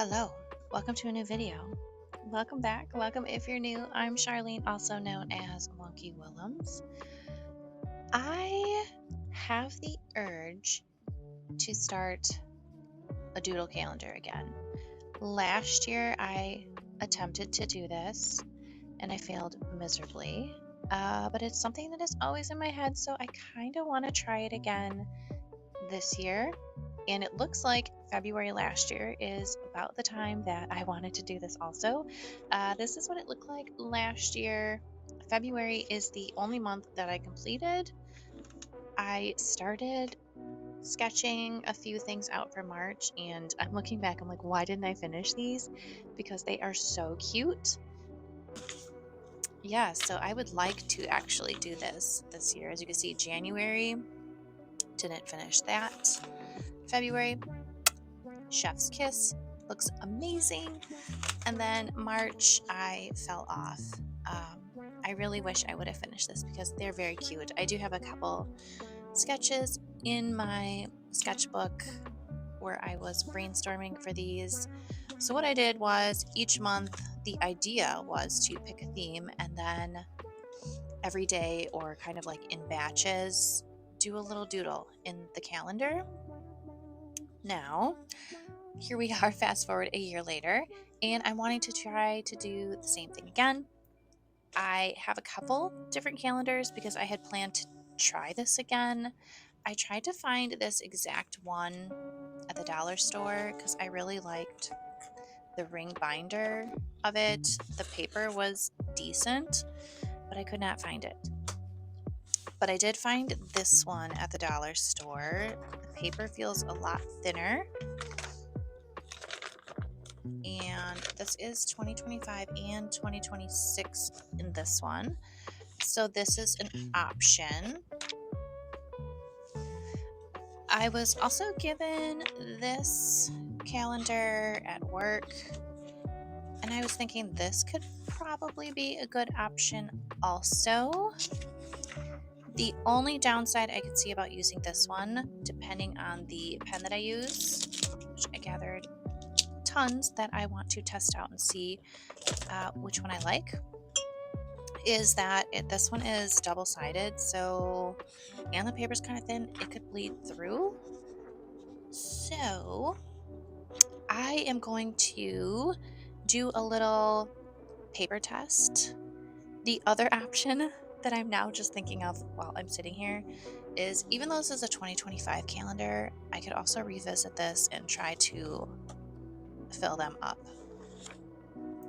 Hello, welcome to a new video. Welcome back. Welcome if you're new. I'm Charlene, also known as Monkey Willems. I have the urge to start a doodle calendar again. Last year I attempted to do this and I failed miserably, but it's something that is always in my head, so I kind of want to try it again this year. And it looks like February last year is about the time that I wanted to do this also. This is what it looked like last year. February is the only month that I completed. I started sketching a few things out for March, and I'm looking back, I'm like, why didn't I finish these? Because they are so cute. Yeah, so I would like to actually do this year. As you can see, January, didn't finish that. February, chef's kiss, looks amazing. And then March, I fell off. I really wish I would have finished this because they're very cute. I do have a couple sketches in my sketchbook where I was brainstorming for these. So what I did was each month, the idea was to pick a theme and then every day, or kind of like in batches, do a little doodle in the calendar. Now, here we are, fast forward a year later, and I'm wanting to try to do the same thing again. I have a couple different calendars because I had planned to try this again. I tried to find this exact one at the dollar store because I really liked the ring binder of it. The paper was decent, but I could not find it. But I did find this one at the dollar store. The paper feels a lot thinner. And this is 2025 and 2026 in this one. So this is an option. I was also given this calendar at work, and I was thinking this could probably be a good option also. The only downside I could see about using this one, depending on the pen that I use, which I gathered tons that I want to test out and see which one I like, is that this one is double-sided, so, and the paper's kind of thin, it could bleed through. So I am going to do a little paper test. The other option that I'm now just thinking of while I'm sitting here is, even though this is a 2025 calendar, I could also revisit this and try to fill them up.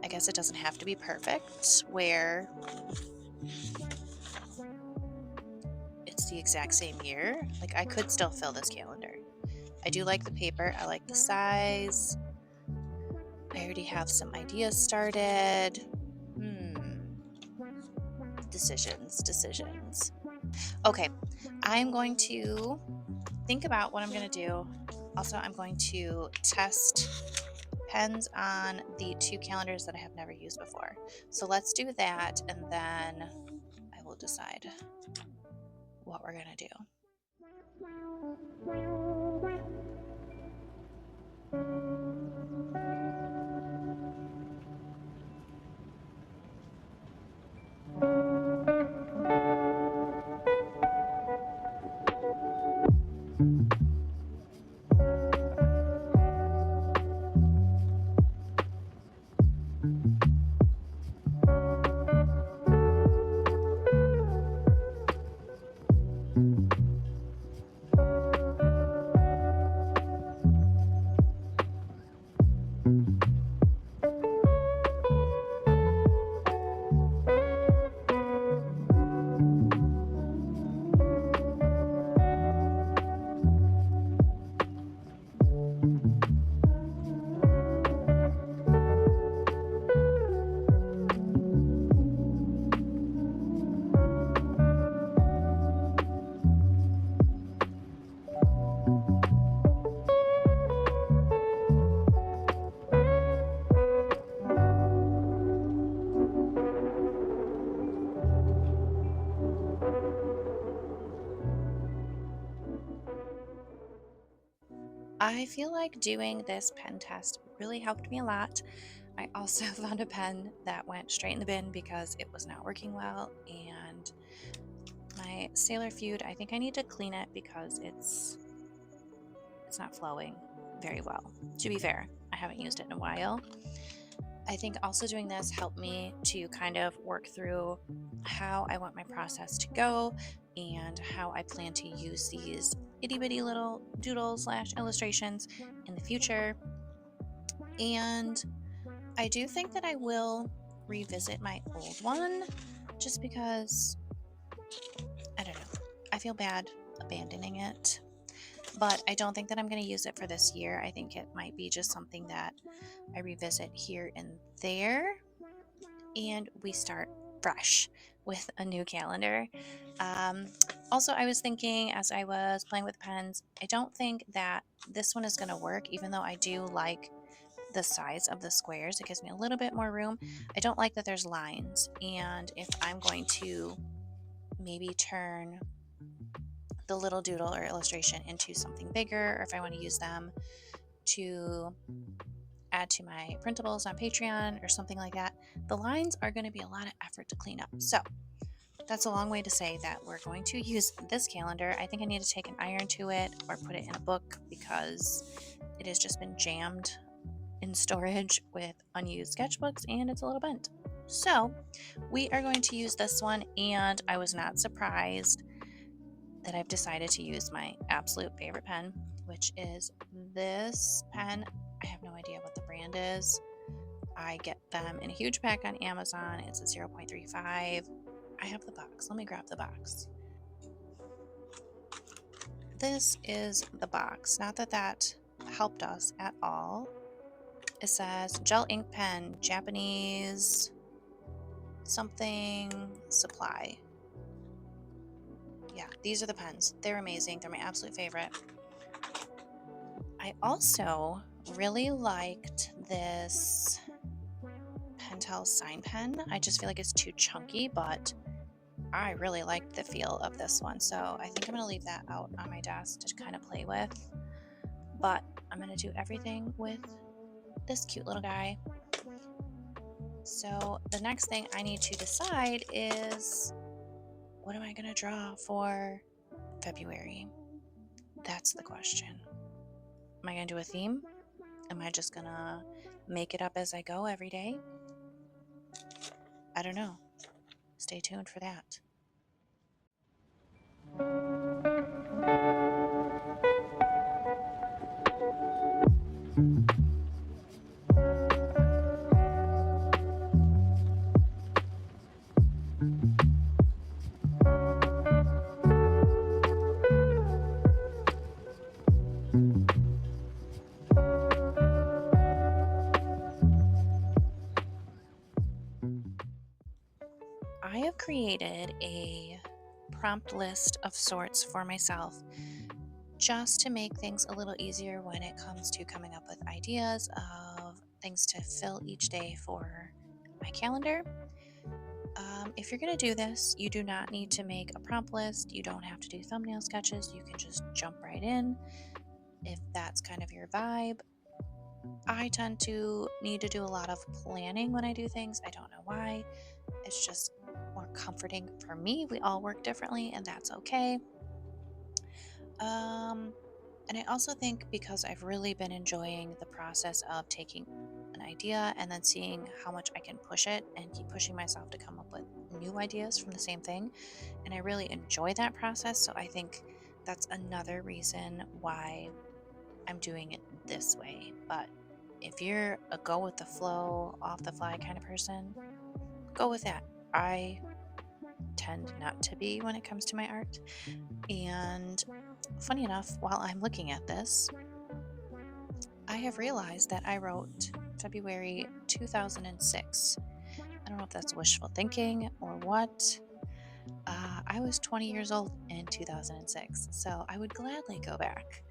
I guess it doesn't have to be perfect where it's the exact same year. Like, I could still fill this calendar. I do like the paper. I like the size. I already have some ideas started. Decisions. Okay, I'm going to think about what I'm going to do. Also, I'm going to test pens on the two calendars that I have never used before. So let's do that, and then I will decide what we're going to do. I feel like doing this pen test really helped me a lot. I also found a pen that went straight in the bin because it was not working well, and my Sailor Feud, I think I need to clean it because it's not flowing very well. To be fair, I haven't used it in a while. I think also doing this helped me to kind of work through how I want my process to go and how I plan to use these itty bitty little doodles slash illustrations in the future. And I do think that I will revisit my old one just because I don't know. I feel bad abandoning it, but I don't think that I'm going to use it for this year. I think it might be just something that I revisit here and there, and we start fresh with a new calendar. Um, Also, I was thinking as I was playing with pens, I don't think that this one is going to work, even though I do like the size of the squares. It gives me a little bit more room. I don't like that there's lines, and if I'm going to maybe turn the little doodle or illustration into something bigger, or if I want to use them to add to my printables on Patreon or something like that, the lines are going to be a lot of effort to clean up. So that's a long way to say that we're going to use this calendar. I think I need to take an iron to it or put it in a book because it has just been jammed in storage with unused sketchbooks and it's a little bent. So we are going to use this one, and I was not surprised that I've decided to use my absolute favorite pen, which is this pen. I have no idea what the brand is. I get them in a huge pack on Amazon. It's a 0.35. I have the box. Let me grab the box. This is the box. Not that that helped us at all. It says gel ink pen, Japanese something supply. Yeah, these are the pens. They're amazing. They're my absolute favorite. I also really liked this Pentel sign pen. I just feel like it's too chunky, but I really liked the feel of this one. So I think I'm going to leave that out on my desk to kind of play with. But I'm going to do everything with this cute little guy. So the next thing I need to decide is, what am I going to draw for February? That's the question. Am I going to do a theme? Am I just going to make it up as I go every day? I don't know. Stay tuned for that. I have created a prompt list of sorts for myself just to make things a little easier when it comes to coming up with ideas of things to fill each day for my calendar. If you're going to do this, you do not need to make a prompt list. You don't have to do thumbnail sketches. You can just jump right in if that's kind of your vibe. I tend to need to do a lot of planning when I do things. I don't know why. It's just more comforting for me. We all work differently, and that's okay. And I also think because I've really been enjoying the process of taking an idea and then seeing how much I can push it and keep pushing myself to come up with new ideas from the same thing. And I really enjoy that process. So I think that's another reason why I'm doing it this way. But if you're a go with the flow, off the fly kind of person, go with that. I tend not to be when it comes to my art. And funny enough, while I'm looking at this, I have realized that I wrote February 2006. I don't know if that's wishful thinking or what. I was 20 years old in 2006, so I would gladly go back.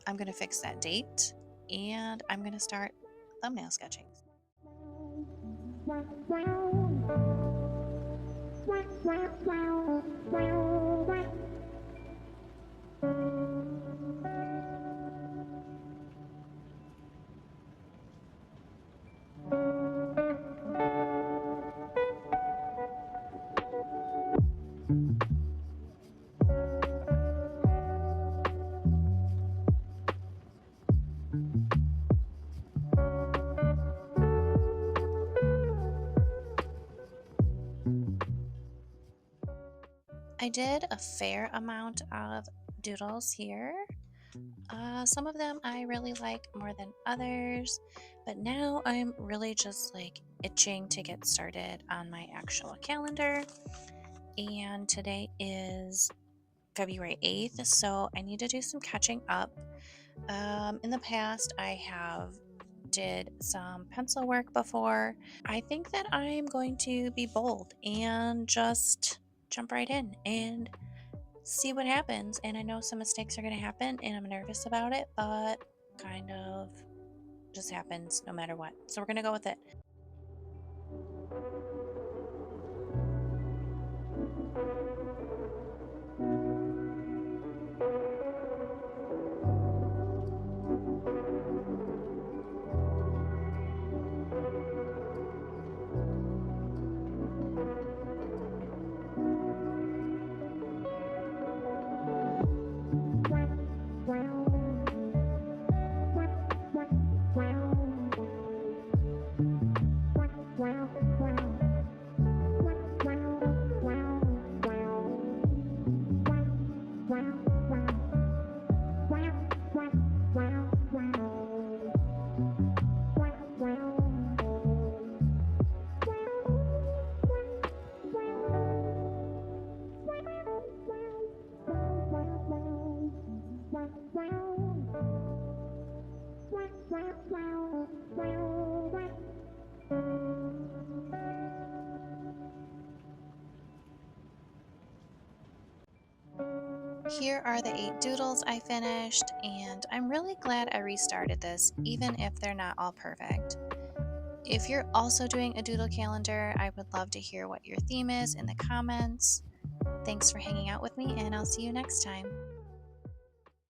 I'm going to fix that date, and I'm going to start thumbnail sketching. I did a fair amount of doodles here. Some of them I really like more than others, but now I'm really just like itching to get started on my actual calendar. And today is February 8th, so I need to do some catching up. In the past, I have did some pencil work before. I think that I'm going to be bold and just jump right in and see what happens. And I know some mistakes are going to happen, and I'm nervous about it, but kind of just happens no matter what. So we're going to go with it. Here are the 8 doodles I finished, and I'm really glad I restarted this, even if they're not all perfect. If you're also doing a doodle calendar, I would love to hear what your theme is in the comments. Thanks for hanging out with me, and I'll see you next time.